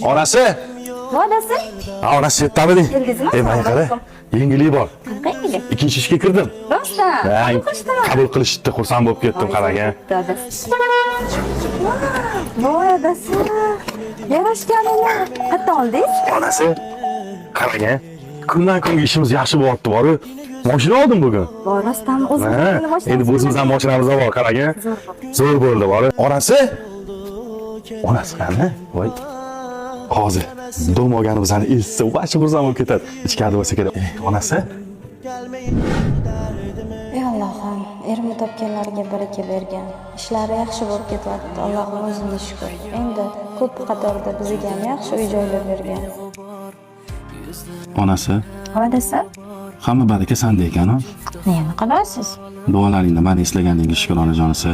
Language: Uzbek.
Onasi. Vodasi? Ha, onasi yetdamiding? Keldingizmi? Mana qara. Yangilik bor. Qanday? Ikkinchi ishga kirdim. Rostdan. Qabul qilishdi, xursand bo'lib ketdim qaraga. Vodasi. Yarashganlar. Qayerdan oldingiz? Onasi. Qaraga. Kundan kunga ishimiz yaxshi bo'lyapti, boru. Mashina oldim bugun. Rostdan o'zimiz Endi o'zimizdan mashinamiz bor qaraga. Zo'r bo'ldi, boru. Onasi? Onasi qani? Voy. Hozir dom olganimizni eshitsa, vashi xursand bo'lib ketadi. Ichkarida bo'lsa kerak. Onasi? Ey Allohim, erimni topganlarga baraka bergan. Ishlari yaxshi bo'lib ketyapti. Allohga o'zingga shukr. Endi ko'p qatorda bizga ham yaxshi uy-joylar bergan. Onasi, Vodasi? hamma baraka senda ekan-ku. Nima qilasiz? Duolaringni bari eslagandingiz shukr onajonisi.